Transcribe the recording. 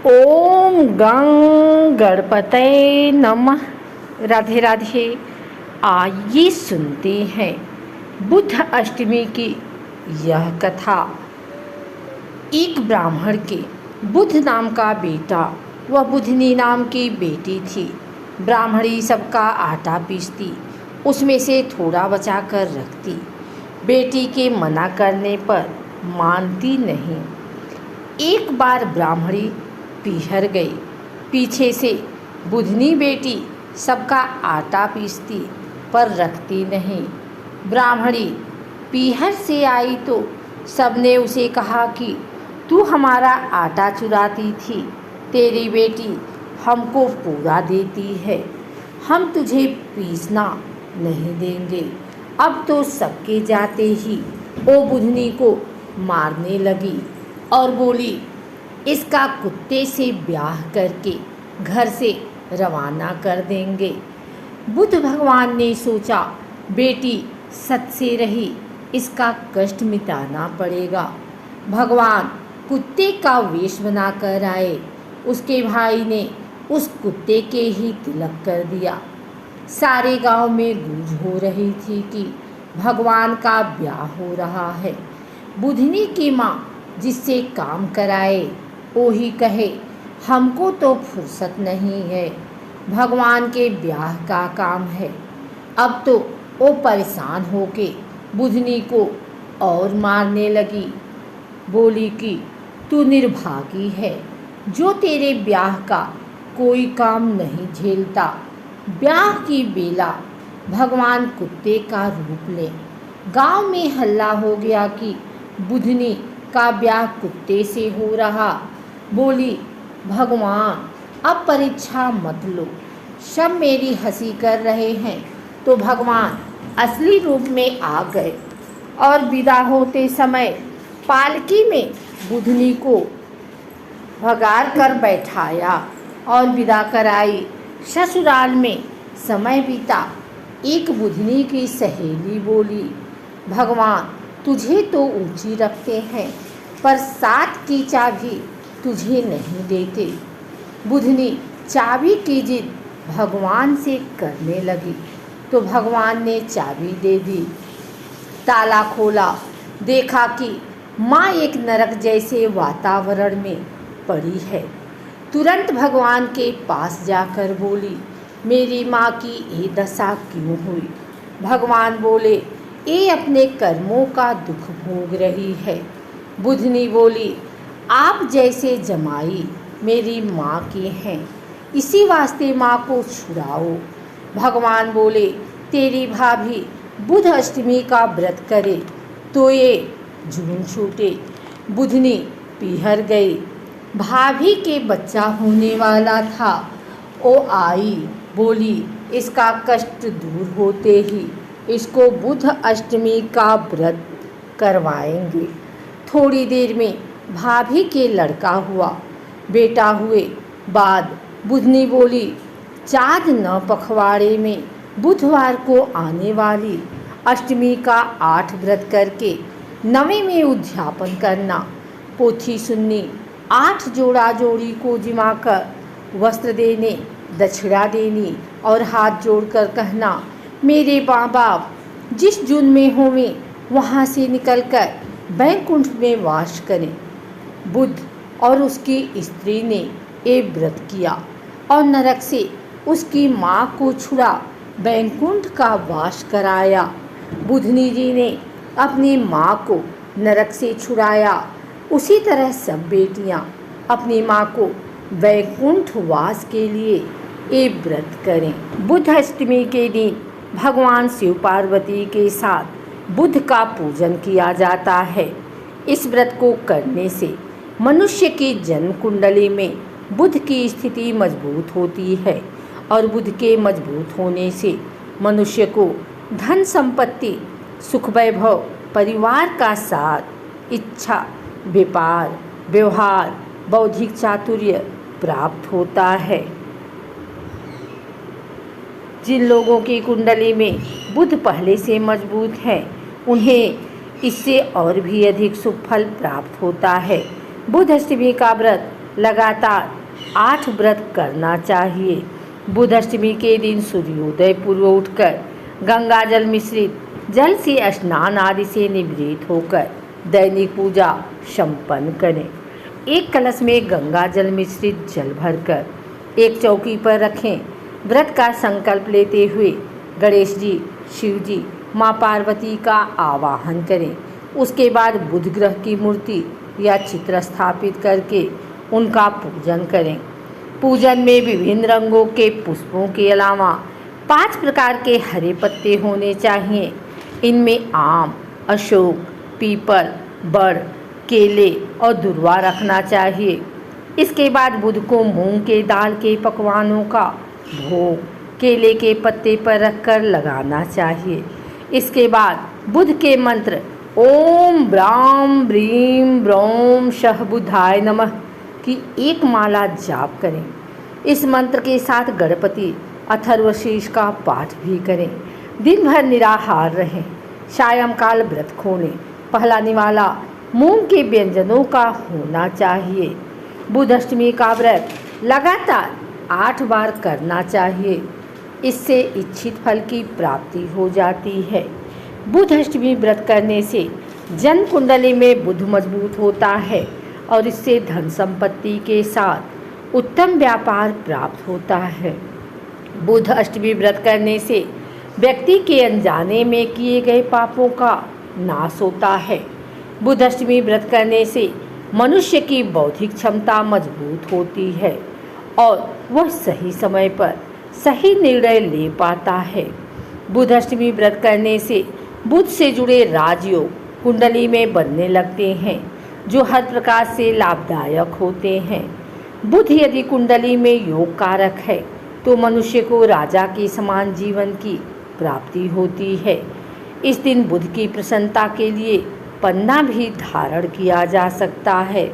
ओम गं गणपतये नमः। राधे राधे। आइए सुनते हैं बुद्ध अष्टमी की यह कथा। एक ब्राह्मण के बुद्ध नाम का बेटा व बुधनी नाम की बेटी थी। ब्राह्मणी सबका आटा पीसती, उसमें से थोड़ा बचा कर रखती। बेटी के मना करने पर मानती नहीं। एक बार ब्राह्मणी पीहर गई। पीछे से बुधनी बेटी सबका आटा पीसती पर रखती नहीं। ब्राह्मणी पीहर से आई तो सबने उसे कहा कि तू हमारा आटा चुराती थी, तेरी बेटी हमको पूरा देती है, हम तुझे पीसना नहीं देंगे। अब तो सबके जाते ही वो बुधनी को मारने लगी और बोली, इसका कुत्ते से ब्याह करके घर से रवाना कर देंगे। बुद्ध भगवान ने सोचा, बेटी सत से रही, इसका कष्ट मिटाना पड़ेगा। भगवान कुत्ते का वेश बनाकर आए। उसके भाई ने उस कुत्ते के ही तिलक कर दिया। सारे गांव में गूंज हो रही थी कि भगवान का ब्याह हो रहा है। बुधनी की माँ जिससे काम कराए वो ही कहे, हमको तो फुर्सत नहीं है, भगवान के ब्याह का काम है। अब तो वो परेशान होके बुधनी को और मारने लगी। बोली कि तू निर्भागी है, जो तेरे ब्याह का कोई काम नहीं झेलता। ब्याह की बेला भगवान कुत्ते का रूप ले। गांव में हल्ला हो गया कि बुधनी का ब्याह कुत्ते से हो रहा। बोली, भगवान अब परीक्षा मत लो। सब मेरी हंसी कर रहे हैं तो भगवान असली रूप में आ गए और विदा होते समय पालकी में बुधनी को भगार कर बैठाया और विदा कराई। ससुराल में समय बीता। एक बुधनी की सहेली बोली, भगवान तुझे तो ऊंची रखते हैं पर साथ की चाबी तुझे नहीं देते। बुधनी चाबी की जिद भगवान से करने लगी तो भगवान ने चाबी दे दी। ताला खोला, देखा कि माँ एक नरक जैसे वातावरण में पड़ी है। तुरंत भगवान के पास जाकर बोली, मेरी माँ की ये दशा क्यों हुई? भगवान बोले, ये अपने कर्मों का दुख भोग रही है। बुधनी बोली, आप जैसे जमाई मेरी माँ के हैं, इसी वास्ते माँ को छुड़ाओ। भगवान बोले, तेरी भाभी बुध अष्टमी का व्रत करे तो ये जून छूटे। बुधनी पीहर गई। भाभी के बच्चा होने वाला था। वो आई, बोली, इसका कष्ट दूर होते ही इसको बुध अष्टमी का व्रत करवाएंगे। थोड़ी देर में भाभी के लड़का हुआ। बेटा हुए बाद बुधनी बोली, चाँद न पखवाड़े में बुधवार को आने वाली अष्टमी का 8 व्रत करके 9वें में उद्यापन करना। पोथी सुननी, 8 जोड़ा जोड़ी को जिमा कर वस्त्र देने, दक्षिणा देनी और हाथ जोड़कर कहना, मेरे माँ बाप जिस जून में होवें वहाँ से निकलकर बैकुंठ में वास करें। बुद्ध और उसकी स्त्री ने ये व्रत किया और नरक से उसकी माँ को छुड़ा बैकुंठ का वास कराया। बुधनी जी ने अपनी माँ को नरक से छुड़ाया। उसी तरह सब बेटियाँ अपनी माँ को बैकुंठ वास के लिए ये व्रत करें। बुद्ध अष्टमी के दिन भगवान शिव पार्वती के साथ बुद्ध का पूजन किया जाता है। इस व्रत को करने से मनुष्य की जन्म कुंडली में बुध की स्थिति मजबूत होती है और बुध के मजबूत होने से मनुष्य को धन संपत्ति, सुख वैभव, परिवार का साथ, इच्छा, व्यापार, व्यवहार, बौद्धिक चातुर्य प्राप्त होता है। जिन लोगों की कुंडली में बुध पहले से मजबूत है उन्हें इससे और भी अधिक शुभ फल प्राप्त होता है। बुध अष्टमी का व्रत लगातार 8 व्रत करना चाहिए। बुध अष्टमी के दिन सूर्योदय पूर्व उठकर गंगा जल मिश्रित जल से स्नान आदि से निवृत्त होकर दैनिक पूजा संपन्न करें। एक कलश में गंगा जल मिश्रित जल भरकर एक चौकी पर रखें। व्रत का संकल्प लेते हुए गणेश जी, शिव जी, माँ पार्वती का आवाहन करें। उसके बाद बुध ग्रह की मूर्ति या चित्र स्थापित करके उनका पूजन करें। पूजन में विभिन्न रंगों के पुष्पों के अलावा 5 प्रकार के हरे पत्ते होने चाहिए। इनमें आम, अशोक, पीपल, बड़, केले और दुर्वा रखना चाहिए। इसके बाद बुध को मूंग के दाल के पकवानों का भोग केले के पत्ते पर रखकर लगाना चाहिए। इसके बाद बुध के मंत्र ओम ब्राम ब्रीम ब्रौम शह बुधाय नमः की एक माला जाप करें। इस मंत्र के साथ गणपति अथर्वशीष का पाठ भी करें। दिन भर निराहार रहें। सायंकाल व्रत खोलें। पहला निवाला मूंग के व्यंजनों का होना चाहिए। बुध अष्टमी का व्रत लगातार 8 बार करना चाहिए। इससे इच्छित फल की प्राप्ति हो जाती है। बुध अष्टमी व्रत करने से जन्म कुंडली में बुध मजबूत होता है और इससे धन संपत्ति के साथ उत्तम व्यापार प्राप्त होता है। बुध अष्टमी व्रत करने से व्यक्ति के अनजाने में किए गए पापों का नाश होता है। बुध अष्टमी व्रत करने से मनुष्य की बौद्धिक क्षमता मजबूत होती है और वह सही समय पर सही निर्णय ले पाता है। बुध अष्टमी व्रत करने से बुध से जुड़े राजयोग कुंडली में बनने लगते हैं, जो हर प्रकार से लाभदायक होते हैं। बुध यदि कुंडली में योग कारक है तो मनुष्य को राजा के समान जीवन की प्राप्ति होती है। इस दिन बुध की प्रसन्नता के लिए पन्ना भी धारण किया जा सकता है।